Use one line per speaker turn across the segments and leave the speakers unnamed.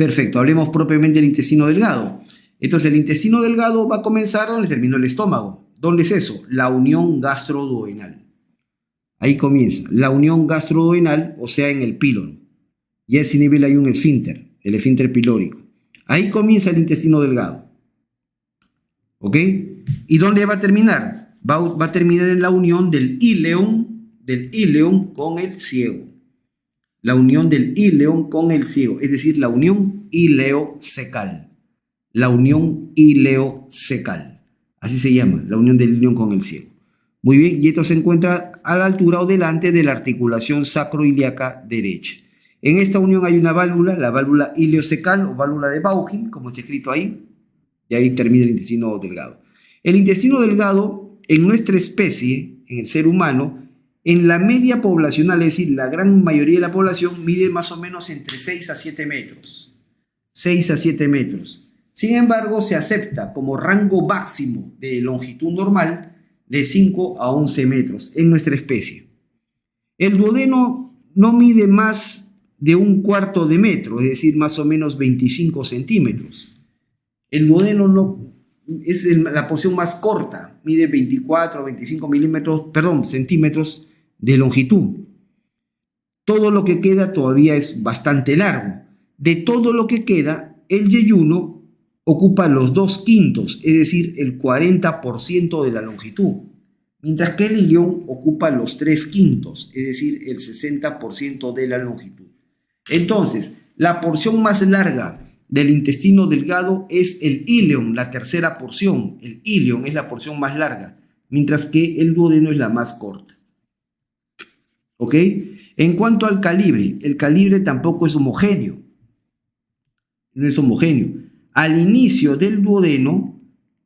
Perfecto, hablemos propiamente del intestino delgado. Entonces, el intestino delgado va a comenzar donde terminó el estómago. ¿Dónde es eso? La unión gastroduodenal. Ahí comienza, la unión gastroduodenal, o sea, en el píloro. Y a ese nivel hay un esfínter, el esfínter pilórico. Ahí comienza el intestino delgado. ¿Ok? ¿Y dónde va a terminar? Va a terminar en la unión del íleon con el ciego. La unión del íleon con el ciego, es decir, la unión ileocecal. La unión ileocecal. Así se llama, la unión del íleon con el ciego. Muy bien, y esto se encuentra a la altura o delante de la articulación sacroiliaca derecha. En esta unión hay una válvula, la válvula ileocecal o válvula de Bauhin, como está escrito ahí, y ahí termina el intestino delgado. El intestino delgado, en nuestra especie, en el ser humano, en la media poblacional, es decir, la gran mayoría de la población, mide más o menos entre 6 a 7 metros. 6 a 7 metros. Sin embargo, se acepta como rango máximo de longitud normal de 5 a 11 metros en nuestra especie. El duodeno no mide más de 1/4 de metro, es decir, más o menos 25 centímetros. El duodeno no es la porción más corta, mide 24 o 25 centímetros de longitud. Todo lo que queda todavía es bastante largo. De todo lo que queda, el yeyuno ocupa los 2/5, es decir, el 40% de la longitud, mientras que el ilion ocupa los 3/5, es decir, el 60% de la longitud. Entonces, la porción más larga del intestino delgado es el íleon, la tercera porción. El íleon es la porción más larga, mientras que el duodeno es la más corta. ¿Ok? En cuanto al calibre, el calibre tampoco es homogéneo. No es homogéneo. Al inicio del duodeno,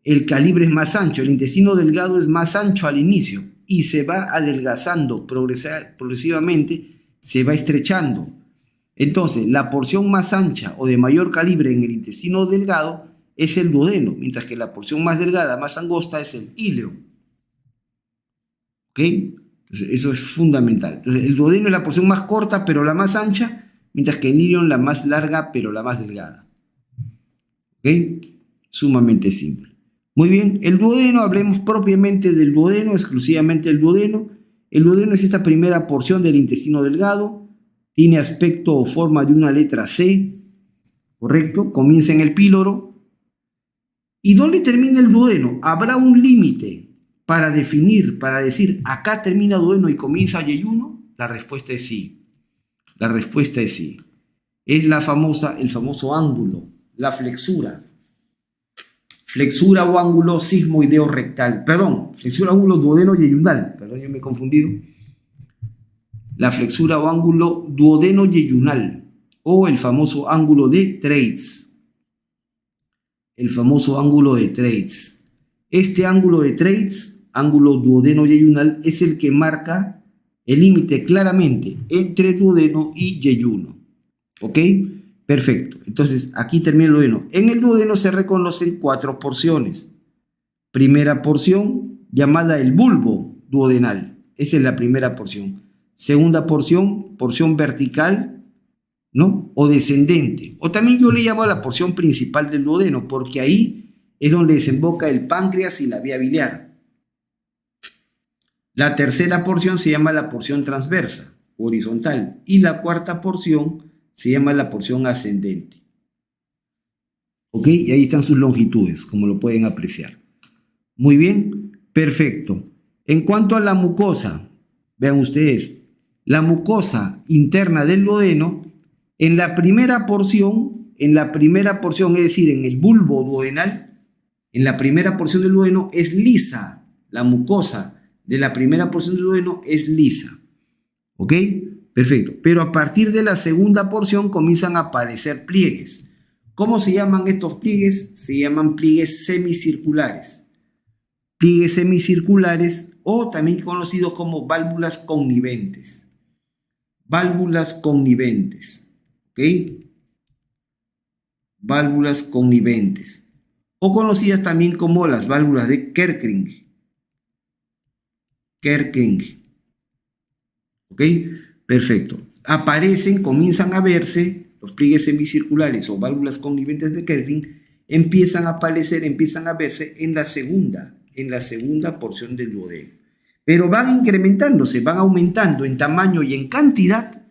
el calibre es más ancho, el intestino delgado es más ancho al inicio y se va adelgazando progresivamente, se va estrechando. Entonces, la porción más ancha o de mayor calibre en el intestino delgado es el duodeno, mientras que la porción más delgada, más angosta, es el íleon. ¿Ok? Entonces, eso es fundamental. Entonces, el duodeno es la porción más corta, pero la más ancha, mientras que el íleon la más larga, pero la más delgada. ¿Ok? Sumamente simple. Muy bien, el duodeno, hablemos propiamente del duodeno, exclusivamente del duodeno. El duodeno es esta primera porción del intestino delgado. Tiene aspecto o forma de una letra C, ¿correcto? Comienza en el píloro. ¿Y dónde termina el duodeno? ¿Habrá un límite para definir, para decir, acá termina duodeno y comienza yeyuno? La respuesta es sí. La respuesta es sí. Es el famoso ángulo, la flexura. Flexura o ángulo sismoideo rectal. Perdón, flexura o ángulo duodeno-yeyunal. Perdón, yo me he confundido. La flexura o ángulo duodeno-yeyunal o el famoso ángulo de Treitz. El famoso ángulo de Treitz. Este ángulo de Treitz, ángulo duodeno-yeyunal, es el que marca el límite claramente entre duodeno y yeyuno. ¿Ok? Perfecto. Entonces, aquí termina el duodeno. En el duodeno se reconocen 4 porciones. Primera porción, llamada el bulbo duodenal. Esa es la primera porción. Segunda porción, porción vertical, ¿no? O descendente. O también yo le llamo a la porción principal del duodeno, porque ahí es donde desemboca el páncreas y la vía biliar. La tercera porción se llama la porción transversa, horizontal. Y la cuarta porción se llama la porción ascendente. ¿Ok? Y ahí están sus longitudes, como lo pueden apreciar. Muy bien, perfecto. En cuanto a la mucosa, vean ustedes, la mucosa interna del duodeno, en la primera porción, es decir, en el bulbo duodenal, en la primera porción del duodeno es lisa. La mucosa de la primera porción del duodeno es lisa. ¿Ok? Perfecto. Pero a partir de la segunda porción comienzan a aparecer pliegues. ¿Cómo se llaman estos pliegues? Se llaman pliegues semicirculares. Pliegues semicirculares o también conocidos como válvulas conniventes. Válvulas conniventes. ¿Ok? Válvulas conniventes. O conocidas también como las válvulas de Kerckring. ¿Ok? Perfecto. Aparecen, comienzan a verse los pliegues semicirculares o válvulas conniventes de Kerrin, empiezan a aparecer, empiezan a verse en la segunda porción del duodeno. Pero van incrementándose, van aumentando en tamaño y en cantidad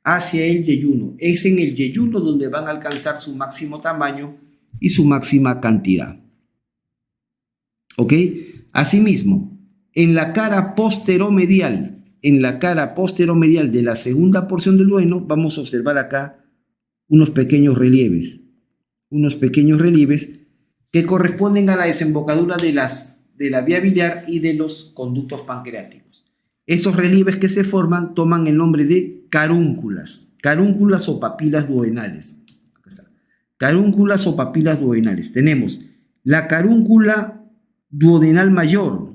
hacia el yeyuno. Es en el yeyuno donde van a alcanzar su máximo tamaño y su máxima cantidad. ¿Ok? Asimismo, en la cara posteromedial de la segunda porción del duodeno, vamos a observar acá unos pequeños relieves que corresponden a la desembocadura de la vía biliar y de los conductos pancreáticos. Esos relieves que se forman toman el nombre de carúnculas o papilas duodenales. Acá está. Carúnculas o papilas duodenales. Tenemos la carúncula duodenal mayor,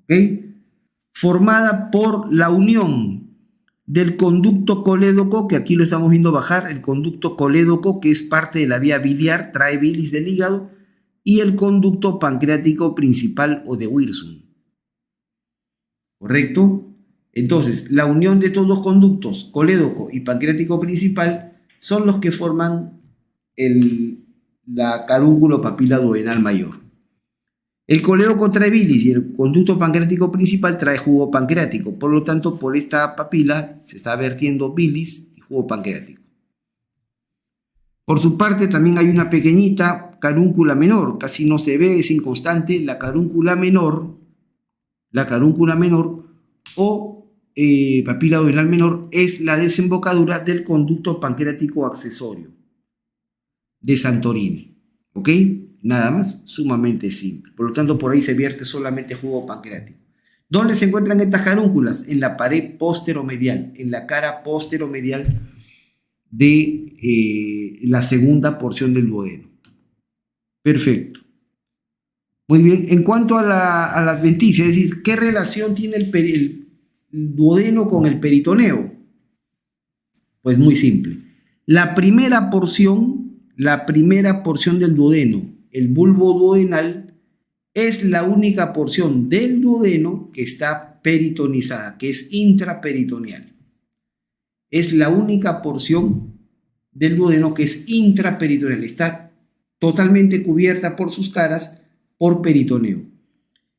¿ok? Formada por la unión del conducto colédoco, que aquí lo estamos viendo bajar, el conducto colédoco, que es parte de la vía biliar, trae bilis del hígado, y el conducto pancreático principal o de Wilson. ¿Correcto? Entonces, la unión de estos dos conductos, colédoco y pancreático principal, son los que forman la carúnculo papila duodenal mayor. El colédoco trae bilis y el conducto pancreático principal trae jugo pancreático. Por lo tanto, por esta papila se está vertiendo bilis y jugo pancreático. Por su parte, también hay una pequeñita carúncula menor. Casi no se ve, es inconstante. La carúncula menor o papila duodenal menor es la desembocadura del conducto pancreático accesorio de Santorini. ¿Ok? Nada más, sumamente simple. Por lo tanto, por ahí se vierte solamente jugo pancreático. ¿Dónde se encuentran estas carúnculas? En la pared posteromedial, en la cara posteromedial de la segunda porción del duodeno. Perfecto. Muy bien. En cuanto a la adventicia, es decir, ¿qué relación tiene el duodeno con el peritoneo? Pues muy simple. La primera porción del duodeno, el bulbo duodenal, es la única porción del duodeno que está peritonizada, que es intraperitoneal. Es la única porción del duodeno que es intraperitoneal. Está totalmente cubierta por sus caras por peritoneo.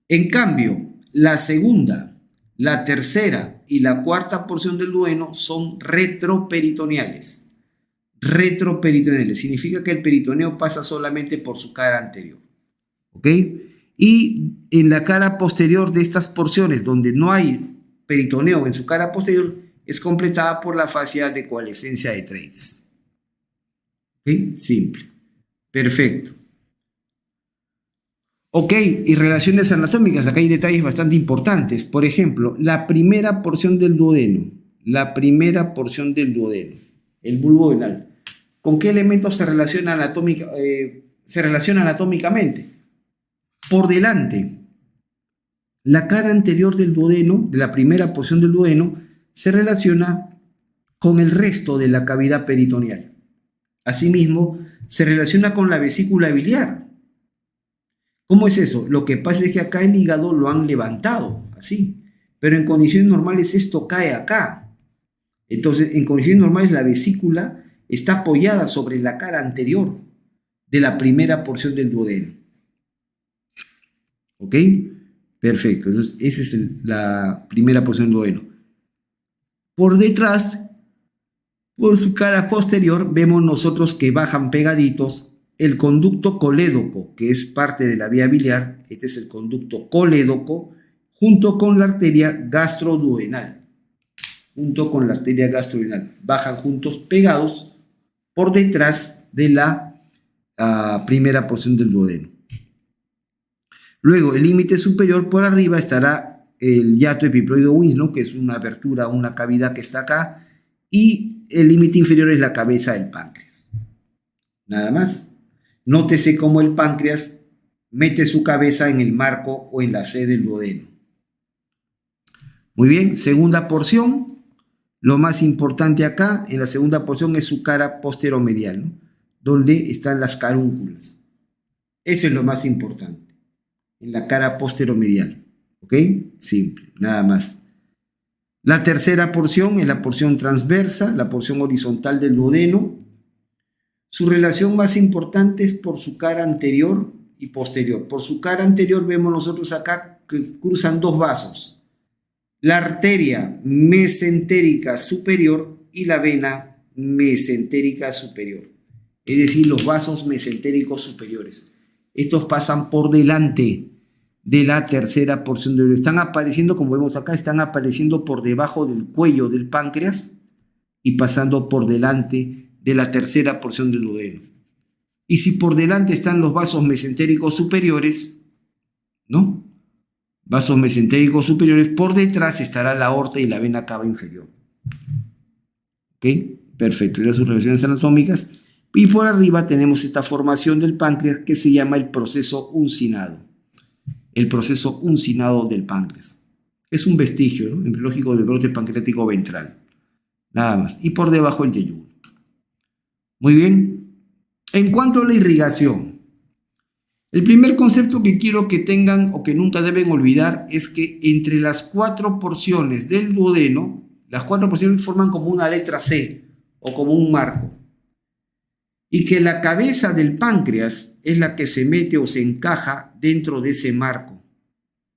En cambio, la segunda, la tercera y la cuarta porción del duodeno son retroperitoneales. Retroperitoneales significa que el peritoneo pasa solamente por su cara anterior. ¿Ok? Y en la cara posterior de estas porciones, donde no hay peritoneo en su cara posterior, es completada por la fascia de coalescencia de Treitz. ¿Ok? Simple. Perfecto. Ok, y relaciones anatómicas, acá hay detalles bastante importantes. Por ejemplo, la primera porción del duodeno, el bulbo duodenal, ¿con qué elementos se relaciona anatómicamente? Por delante, la cara anterior del duodeno, de la primera porción del duodeno, se relaciona con el resto de la cavidad peritoneal. Asimismo, se relaciona con la vesícula biliar. ¿Cómo es eso? Lo que pasa es que acá el hígado lo han levantado, así. Pero en condiciones normales esto cae acá. Entonces, en condiciones normales la vesícula está apoyada sobre la cara anterior de la primera porción del duodeno. ¿Ok? Perfecto. Entonces, esa es la primera porción del duodeno. Por detrás, por su cara posterior, vemos nosotros que bajan pegaditos el conducto colédoco, que es parte de la vía biliar. Este es el conducto colédoco, junto con la arteria gastroduodenal. Bajan juntos pegados por detrás de la primera porción del duodeno. Luego, el límite superior por arriba estará el hiato epiploideo Winslow, que es una abertura, una cavidad que está acá, y el límite inferior es la cabeza del páncreas. Nada más. Nótese cómo el páncreas mete su cabeza en el marco o en la sede del duodeno. Muy bien, segunda porción. Lo más importante acá, en la segunda porción, es su cara posteromedial, ¿no? Donde están las carúnculas. Eso es lo más importante, en la cara posteromedial. ¿Ok? Simple, nada más. La tercera porción es la porción transversa, la porción horizontal del duodeno. Su relación más importante es por su cara anterior y posterior. Por su cara anterior vemos nosotros acá que cruzan dos vasos. La arteria mesentérica superior y la vena mesentérica superior. Es decir, los vasos mesentéricos superiores. Estos pasan por delante de la tercera porción del duodeno. Están apareciendo, como vemos acá, están apareciendo por debajo del cuello del páncreas y pasando por delante de la tercera porción del duodeno. Y si por delante están los vasos mesentéricos superiores, ¿no? Vasos mesentéricos superiores, por detrás estará la aorta y la vena cava inferior. ¿Ok? Perfecto. Y las sus relaciones anatómicas. Y por arriba tenemos esta formación del páncreas que se llama el proceso uncinado. El proceso uncinado del páncreas. Es un vestigio, ¿no?, embriológico del brote pancreático ventral. Nada más. Y por debajo el yeyuno. Muy bien. En cuanto a la irrigación, el primer concepto que quiero que tengan o que nunca deben olvidar es que entre las 4 porciones del duodeno, las 4 porciones forman como una letra C o como un marco. Y que la cabeza del páncreas es la que se mete o se encaja dentro de ese marco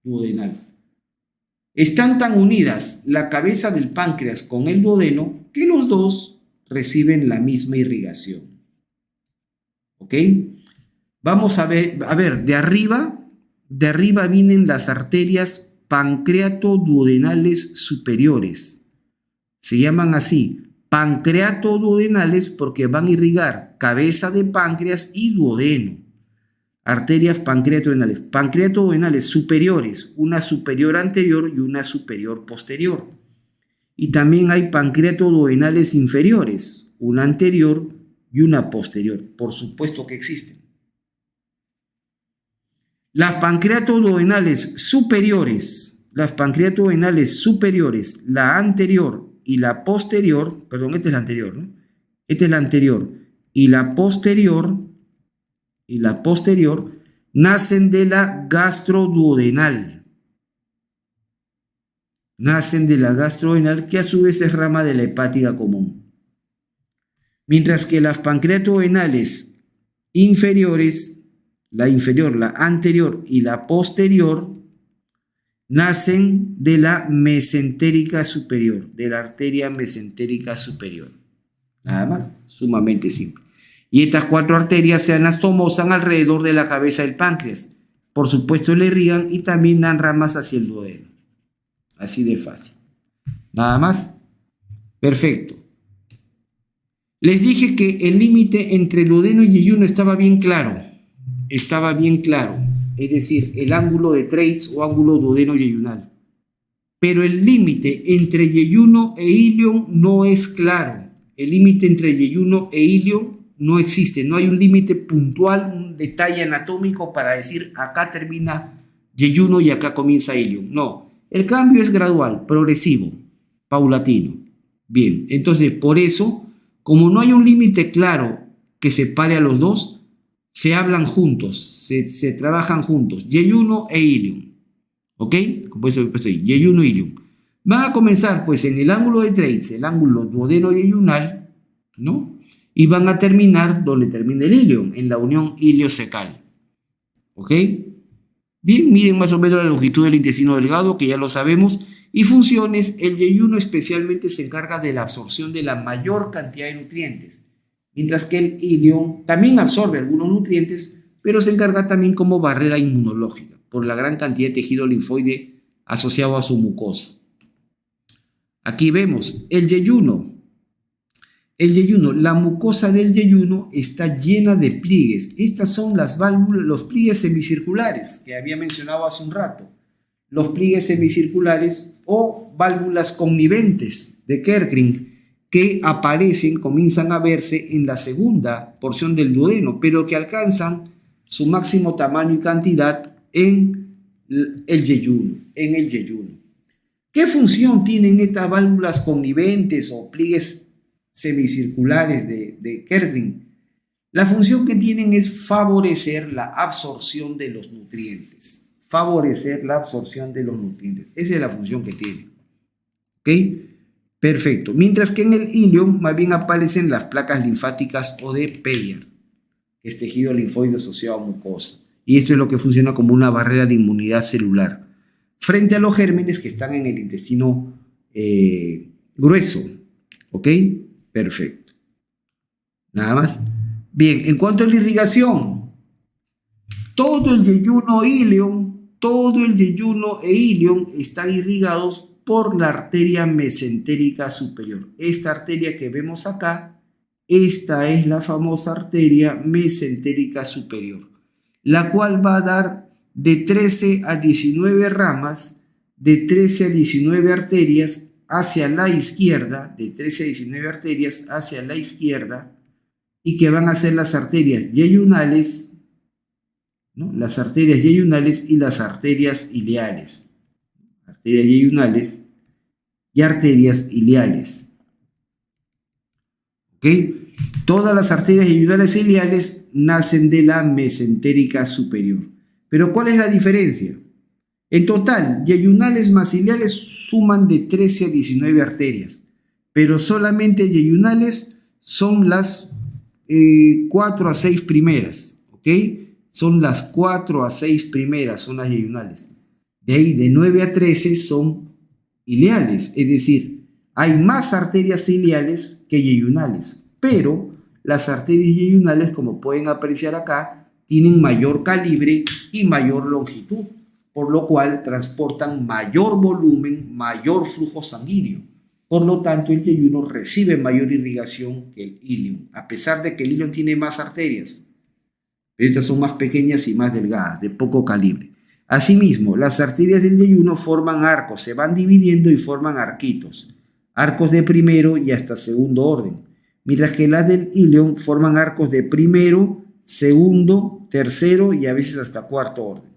duodenal. Están tan unidas la cabeza del páncreas con el duodeno que los dos reciben la misma irrigación. ¿Ok? Vamos a ver, de arriba vienen las arterias pancreatoduodenales superiores. Se llaman así, pancreatoduodenales, porque van a irrigar cabeza de páncreas y duodeno. Arterias pancreatoduodenales superiores, una superior anterior y una superior posterior. Y también hay pancreatoduodenales inferiores, una anterior y una posterior. Por supuesto que existen. Las pancreatoduodenales superiores, la anterior y la posterior, perdón, esta es la anterior, ¿no? Esta es la anterior y la posterior, nacen de la gastroduodenal. Nacen de la gastroduodenal, que a su vez es rama de la hepática común. Mientras que las pancreatoduodenales inferiores, la inferior, la anterior y la posterior, nacen de la mesentérica superior, de la arteria mesentérica superior. Nada más, sumamente simple. Y estas 4 arterias se anastomosan alrededor de la cabeza del páncreas. Por supuesto, le irrigan y también dan ramas hacia el duodeno. Así de fácil. Nada más. Perfecto. Les dije que el límite entre duodeno y yeyuno estaba bien claro. Es decir, el ángulo de Treitz o ángulo duodeno-yeyunal. Pero el límite entre yeyuno e ilion no es claro. El límite entre yeyuno e ilion no existe. No hay un límite puntual, un detalle anatómico para decir acá termina yeyuno y acá comienza ilion. No. El cambio es gradual, progresivo, paulatino. Bien, entonces por eso, como no hay un límite claro que separe a los dos, se hablan juntos, se trabajan juntos, yeyuno e ilion. ¿Ok? Como eso he puesto ahí, yeyuno e ilion. Van a comenzar pues en el ángulo de Treitz, el ángulo duodeno-yeyunal, ¿no? Y van a terminar donde termina el ilion, en la unión iliocecal. ¿Ok? Bien, miren más o menos la longitud del intestino delgado, que ya lo sabemos, y funciones. El yeyuno especialmente se encarga de la absorción de la mayor cantidad de nutrientes, mientras que el ilion también absorbe algunos nutrientes, pero se encarga también como barrera inmunológica, por la gran cantidad de tejido linfoide asociado a su mucosa. Aquí vemos el yeyuno. La mucosa del yeyuno está llena de pliegues. Estas son las válvulas, los pliegues semicirculares que había mencionado hace un rato. Los pliegues semicirculares o válvulas conniventes de Kerckring, que aparecen, comienzan a verse en la segunda porción del duodeno, pero que alcanzan su máximo tamaño y cantidad en el yeyuno. ¿Qué función tienen estas válvulas conniventes o pliegues semicirculares de Kerckring? La función que tienen es favorecer la absorción de los nutrientes. Esa es la función que tienen. ¿Ok? Perfecto. Mientras que en el ileum más bien aparecen las placas linfáticas o de Peyer, que es tejido linfoide asociado a mucosa. Y esto es lo que funciona como una barrera de inmunidad celular frente a los gérmenes que están en el intestino grueso. ¿Ok? Perfecto. Nada más. Bien, en cuanto a la irrigación, todo el yeyuno e ileum están irrigados por la arteria mesentérica superior. Esta arteria que vemos acá, esta es la famosa arteria mesentérica superior, la cual va a dar de 13 a 19 ramas, de 13 a 19 arterias hacia la izquierda, de 13 a 19 arterias hacia la izquierda, y que van a ser las arterias yeyunales, ¿no? Las arterias yeyunales y las arterias ileales. Arterias yeyunales y arterias ileales. ¿Ok? Todas las arterias yeyunales e ileales nacen de la mesentérica superior. Pero ¿cuál es la diferencia? En total, yeyunales más ileales suman de 13 a 19 arterias, pero solamente yeyunales son las 4 a 6 primeras, ¿ok? Son las 4 a 6 primeras, son las yeyunales. De ahí, de 9 a 13 son ileales, es decir, hay más arterias ileales que yeyunales, pero las arterias yeyunales, como pueden apreciar acá, tienen mayor calibre y mayor longitud, por lo cual transportan mayor volumen, mayor flujo sanguíneo. Por lo tanto, el yeyuno recibe mayor irrigación que el ileum, a pesar de que el ileum tiene más arterias. Estas son más pequeñas y más delgadas, de poco calibre. Asimismo, las arterias del yeyuno forman arcos, se van dividiendo y forman arquitos, arcos de primero y hasta segundo orden, mientras que las del ileum forman arcos de primero, segundo, tercero y a veces hasta cuarto orden.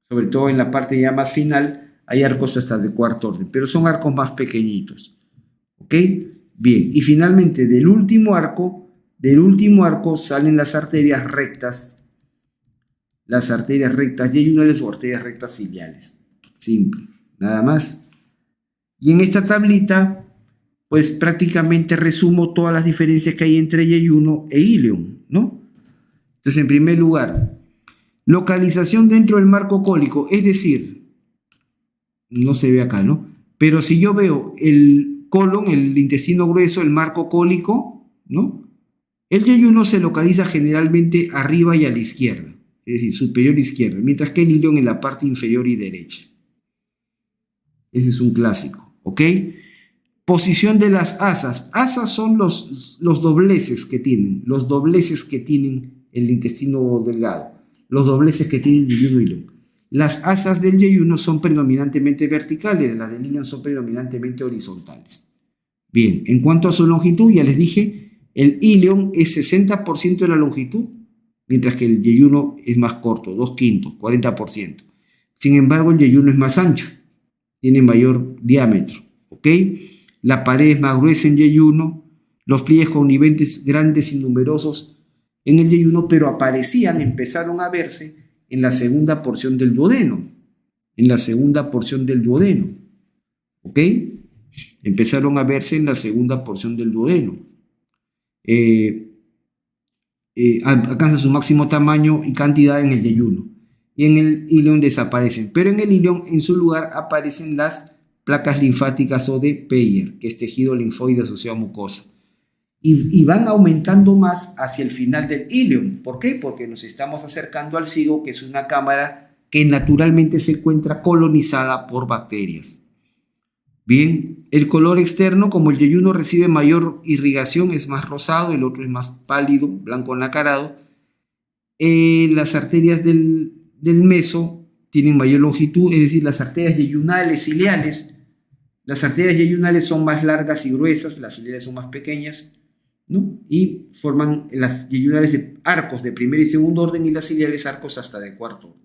Sobre todo en la parte ya más final hay arcos hasta de cuarto orden, pero son arcos más pequeñitos. ¿Ok? Bien, y finalmente del último arco salen las arterias rectas yeyunales o arterias rectas ileales. Simple, nada más. Y en esta tablita, pues prácticamente resumo todas las diferencias que hay entre yeyuno e ileum, ¿no? Entonces, en primer lugar, localización dentro del marco cólico, es decir, no se ve acá, ¿no? Pero si yo veo el colon, el intestino grueso, el marco cólico, ¿no? El yeyuno se localiza generalmente arriba y a la izquierda, es decir, superior izquierda, mientras que el ileum en la parte inferior y derecha. Ese es un clásico, ¿ok? Posición de las asas. Asas son los dobleces que tienen, el intestino delgado, los dobleces que tiene el yeyuno y ileum. Las asas del yeyuno son predominantemente verticales, las del ileum son predominantemente horizontales. Bien, en cuanto a su longitud, ya les dije, el ileum es 60% de la longitud, mientras que el yeyuno es más corto, 2/5, 40%. Sin embargo, el yeyuno es más ancho, tiene mayor diámetro, ¿ok? La pared es más gruesa en yeyuno, los pliegues conniventes grandes y numerosos en el yeyuno, pero empezaron a verse en la segunda porción del duodeno, ¿ok? Empezaron a verse en la segunda porción del duodeno. Alcanza su máximo tamaño y cantidad en el yeyuno, y en el ileum desaparecen, pero en el ileum en su lugar aparecen las placas linfáticas o de Peyer, que es tejido linfoide asociado a mucosa, y van aumentando más hacia el final del ileum. ¿Por qué? Porque nos estamos acercando al cigo, que es una cámara que naturalmente se encuentra colonizada por bacterias. Bien, el color externo, como el yeyuno recibe mayor irrigación, es más rosado, el otro es más pálido, blanco nacarado. Las arterias del meso tienen mayor longitud, es decir, las arterias yeyunales ileales. Las arterias yeyunales son más largas y gruesas, las ileales son más pequeñas, ¿no? Y forman las yeyunales de arcos de primer y segundo orden y las ileales arcos hasta de cuarto orden.